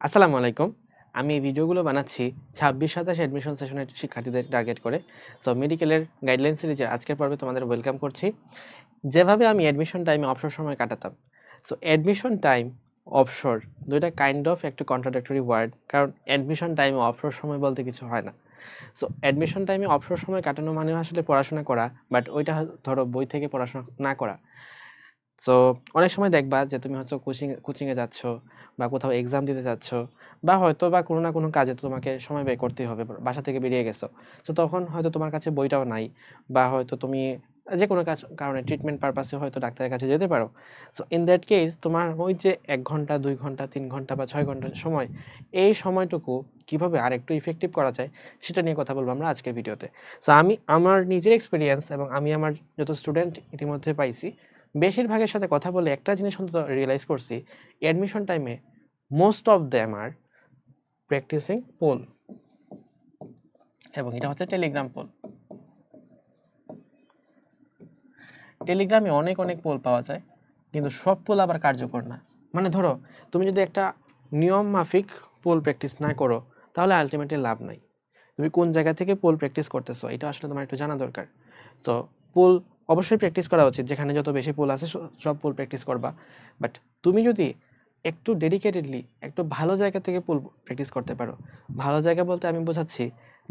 আসসালামু আলাইকুম। আমি এই ভিডিওগুলো বানাচ্ছি 26-27 অ্যাডমিশন সেশনের শিক্ষার্থীদের টার্গেট করে। সো মেডিকেলের গাইডলাইন সিরিজের আজকের পর্বে তোমাদের ওয়েলকাম করছি। যেভাবে আমি অ্যাডমিশন টাইমে অবসর সময় কাটাতাম। সো অ্যাডমিশন টাইম, অবসর দুইটা কাইন্ড অফ একটু কন্ট্রাডিক্টরি ওয়ার্ড, কারণ অ্যাডমিশন টাইমে অবসর সময় বলতে কিছু হয় না। সো অ্যাডমিশন টাইমে অবসর সময় কাটানো মানে আসলে পড়াশোনা করা, বাট ওইটা ধরো বই থেকে পড়াশোনা না করা। সো অনেক সময় দেখবা যে তুমি হচ্ছে কোচিং এ যাচ্ছ বা কোথাও এক্সাম দিতে যাচ্ছ, বা হয়তো বা কোনো না কোনো কাজে তোমাকে সময় ব্যয় করতেই হবে, বাসা থেকে বেরিয়ে গেছো। তো তখন হয়তো তোমার কাছে বইটাও নাই, বা হয়তো তুমি যে কোনো কারণে ট্রিটমেন্ট পারপাসে হয়তো ডাক্তারের কাছে যেতে পারো। সো ইন দ্যাট কেস তোমার ওই যে 1 ঘন্টা 2 ঘন্টা 3 ঘন্টা বা 6 ঘন্টা সময়, এই সময়টুকু কিভাবে আর একটু ইফেক্টিভ করা যায় সেটা নিয়ে কথা বলবো আমরা আজকের ভিডিওতে। সো আমি আমার নিজের এক্সপিরিয়েন্স এবং আমি আমার যত স্টুডেন্ট ইতিমধ্যে পাইছি, বেশিরভাগের সাথে কথা বলে একটা জিনিস অন্তত রিয়েলাইজ করছি, অ্যাডমিশন টাইমে most of them are practising pole, এবং এটা হচ্ছে টেলিগ্রাম পোল। টেলিগ্রামে অনেক অনেক পোল পাওয়া যায়, কিন্তু সব পোল আবার কার্যকর না। মানে ধরো তুমি যদি একটা নিয়ম মাফিক পোল প্র্যাকটিস না করো, তাহলে আলটিমেটলি লাভ নাই। তুমি কোন জায়গা থেকে পোল প্র্যাকটিস করতেছো এটা আসলে তোমার একটু জানা দরকার। সো পোল অবশ্যই প্র্যাকটিস করা উচিত, যেখানে যত বেশি পোল আছে সব পোল প্র্যাকটিস করবা। বাট তুমি যদি একটু ডেডিকেটেডলি একটু ভালো জায়গা থেকে পোল প্র্যাকটিস করতে পারো, ভালো জায়গা বলতে আমি বোঝাচ্ছি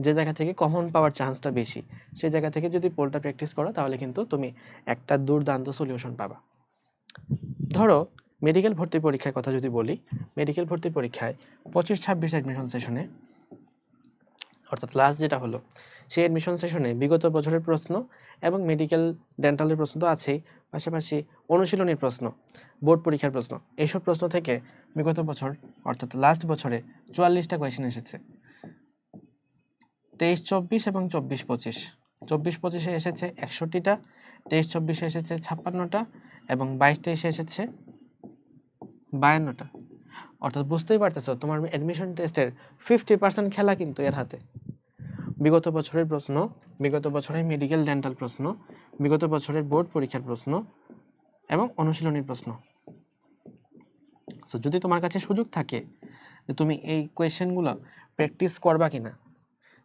যে জায়গা থেকে কমন পাওয়ার চান্সটা বেশি, সেই জায়গা থেকে যদি পোলটা প্র্যাকটিস করো, তাহলে কিন্তু তুমি একটা দুর্দান্ত সলিউশন পাবা। ধরো মেডিকেল ভর্তি পরীক্ষার কথা যদি বলি, মেডিকেল ভর্তি পরীক্ষায় 25-26 অ্যাডমিশন সেশনে, অর্থাৎ লাস্ট যেটা হলো, সেই অ্যাডমিশন সেশনে বিগত বছরের প্রশ্ন এবং মেডিকেল ডেন্টালের প্রশ্ন তো আছেই, পাশাপাশি অনুশীলনীর প্রশ্ন, বোর্ড পরীক্ষার প্রশ্ন, এইসব প্রশ্ন থেকে বিগত বছর অর্থাৎ লাস্ট বছরে 44টা কোয়েশ্চেন এসেছে। 23-24 এবং 24-25। 24-25-এ এসেছে 61টা, 23-24-এ এসেছে 56টা, এবং 22-23-এ এসেছে 52টা। অর্থাৎ বুঝতেই পারতেছো তোমার অ্যাডমিশন টেস্টের 50% খেলা কিন্তু এর হাতে। বিগত বছরের প্রশ্ন, বিগত বছরের মেডিকেল ডেন্টাল প্রশ্ন, বিগত বছরের বোর্ড পরীক্ষার প্রশ্ন এবং অনুশীলনীর প্রশ্ন। সো যদি তোমার কাছে সুযোগ থাকে যে তুমি এই কোয়েশ্চেনগুলো প্র্যাকটিস করবা কিনা,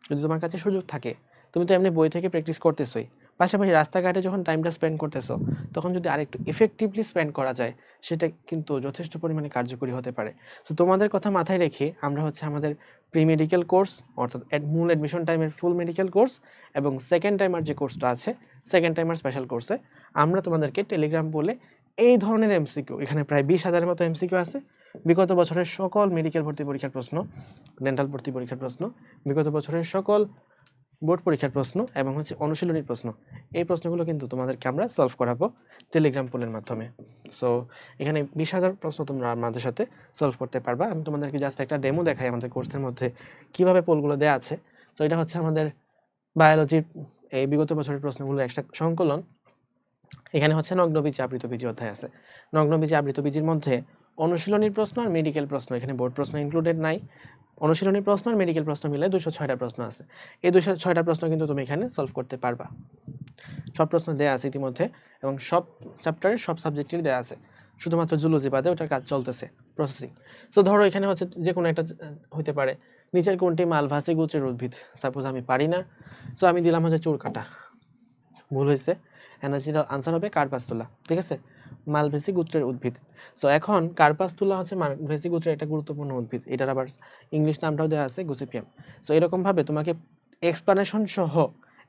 যদি তোমার কাছে সুযোগ থাকে, তুমি তো এমনি বই থেকে প্র্যাকটিস করতেছই, পাশাপাশি রাস্তাঘাটে যখন টাইমটা স্পেন্ড করতেছো, তখন যদি আরেকটু এফেক্টিভলি স্পেন্ড করা যায়, সেটা কিন্তু যথেষ্ট পরিমাণে কার্যকরী হতে পারে। তো তোমাদের কথা মাথায় রেখে আমরা হচ্ছে আমাদের প্রি মেডিকেল কোর্স, অর্থাৎ মূল অ্যাডমিশন টাইমের ফুল মেডিকেল কোর্স, এবং সেকেন্ড টাইমার যে কোর্সটা আছে, সেকেন্ড টাইমার স্পেশাল কোর্সে আমরা তোমাদেরকে টেলিগ্রাম বলে এই ধরনের এমসিকিউ, এখানে প্রায় 20,000-এর মতো এমসিকিউ আছে, বিগত বছরের সকল মেডিকেল ভর্তি পরীক্ষার প্রশ্ন, ডেন্টাল ভর্তি পরীক্ষার প্রশ্ন, বিগত বছরের সকল বোর্ড পরীক্ষার প্রশ্ন এবং হচ্ছে অনুশীলনীর প্রশ্ন, এই প্রশ্নগুলো কিন্তু তোমাদেরকে আমরা সলভ করাবো টেলিগ্রাম পোলের মাধ্যমে। সো এখানে 20,000 প্রশ্ন তোমরা আমাদের সাথে সলভ করতে পারবা। আমি তোমাদেরকে জাস্ট একটা ডেমো দেখাই আমাদের কোর্সের মধ্যে কিভাবে পোলগুলো দেওয়া আছে। সো এটা হচ্ছে আমাদের বায়োলজির এই বিগত বছরের প্রশ্নগুলো একটা সংকলন। এখানে হচ্ছে নগ্নবীজি আবৃত বীজি অধ্যায় আছে। নগ্নবীজি আবৃত বীজির মধ্যে অনুশীলনীর প্রশ্ন আর মেডিকেল প্রশ্ন, এখানে বোর্ড প্রশ্ন ইনক্লুডেড নাই। অনুশীলনী প্রশ্ন আর মেডিকেল প্রশ্ন মিলে 206টা প্রশ্ন আছে। এই 206টা প্রশ্ন কিন্তু তুমি এখানে সলভ করতে পারবা। সব প্রশ্ন দেয়া আছে ইতিমধ্যে, এবং সব চ্যাপ্টারের সব সাবজেক্টের দেয়া আছে, শুধুমাত্র জুলজি বাদে ওটার কাজ চলতেছে, প্রসেসিং। তো ধরো এখানে হচ্ছে যে কোনো একটা হইতে পারে, নিচের কোনটি মালভাসী গোত্রের উদ্ভিদ, সাপোজ আমি পারি না, সো আমি দিলাম হচ্ছে চুল কাটা, ভুল হয়েছে, আনসার হবে কার্পাসতুলা, ঠিক আছে, মালভেসি গোত্রের উদ্ভিদ। সো এখন কার্পাসতুলা হচ্ছে মালভেসি গোত্রের একটা গুরুত্বপূর্ণ উদ্ভিদ, এটার আবার ইংলিশ নামটাও দেওয়া আছে গসিপিয়াম। সো এরকম ভাবে তোমাকে এক্সপ্লানেশন সহ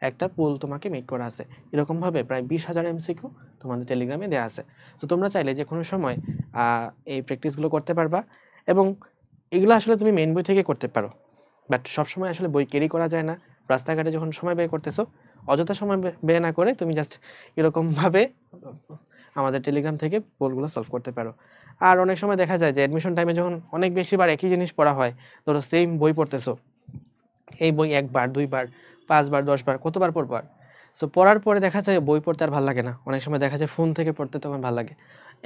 একটা পোল তোমাকে মেক করা আছে। এরকম ভাবে প্রায় 20,000 এমসিকিউ তোমাদের টেলিগ্রামে দেওয়া আছে। সো তোমরা চাইলে যে কোনো সময় এই প্র্যাকটিসগুলো করতে পারবা, এবং এগুলো আসলে তুমি মেইন বই থেকে করতে পারো, বাট সবসময় আসলে বই ক্যারি করা যায় না। রাস্তাঘাটে যখন সময় ব্যয় করতেছো, অযথা সময় ব্যয় না করে তুমি জাস্ট এরকম ভাবে আমাদের টেলিগ্রাম থেকে পোলগুলো সলভ করতে পারো। আর অনেক সময় দেখা যায় যে অ্যাডমিশন টাইমে যখন অনেক বেশি বার একই জিনিস পড়া হয়, ধরো সেম বই পড়তেছো, এই বই 1 বার 2 বার 5 বার 10 বার কতবার পড়বা। সো পড়ার পরে দেখা যায় বই পড়তে আর ভালো লাগে না, অনেক সময় দেখা যায় ফোন থেকে পড়তে তখন ভালো লাগে।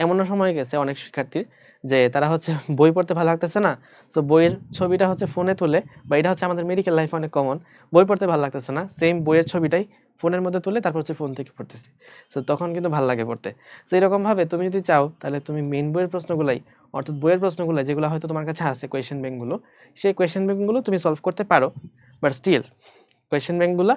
এমনও সময় গেছে অনেক শিক্ষার্থীর যে তারা হচ্ছে বই পড়তে ভালো লাগতেছে না, সো বইয়ের ছবিটা হচ্ছে ফোনে তোলে, বা এটা হচ্ছে আমাদের মেডিকেল লাইফে অনেক কমন, বই পড়তে ভালো লাগতেছে না, সেম বইয়ের ছবিটাই ফোনের মধ্যে তুলে তারপর হচ্ছে ফোন থেকে পড়তেছি। সো তখন কিন্তু ভালো লাগে পড়তে। সো এরকম ভাবে তুমি যদি চাও তাহলে তুমি মেইন বইয়ের প্রশ্নগুলাই, অর্থাৎ বইয়ের প্রশ্নগুলো যেগুলো হয়তো তোমার কাছে আছে কোয়েশ্চেন ব্যাংকগুলো, সেই কোয়েশ্চেন ব্যাংকগুলো তুমি সলভ করতে পারো। বাট স্টিল কোয়েশ্চেন ব্যাংকগুলা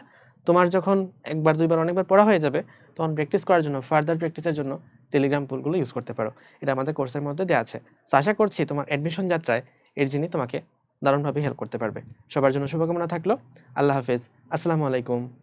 তোমার যখন একবার দুইবার অনেকবার পড়া হয়ে যাবে, তখন প্র্যাকটিস করার জন্য, ফার্দার প্র্যাকটিসের জন্য টেলিগ্রাম পুলগুলো ইউজ করতে পারো। এটা আমাদের কোর্সের মধ্যে দেওয়া আছে। সো আশা করছি তোমার অ্যাডমিশন যাত্রায় এর জিনিস তোমাকে দারুণভাবে হেল্প করতে পারবে। সবার জন্য শুভকামনা থাকলো। আল্লাহ হাফেজ। আসসালামু আলাইকুম।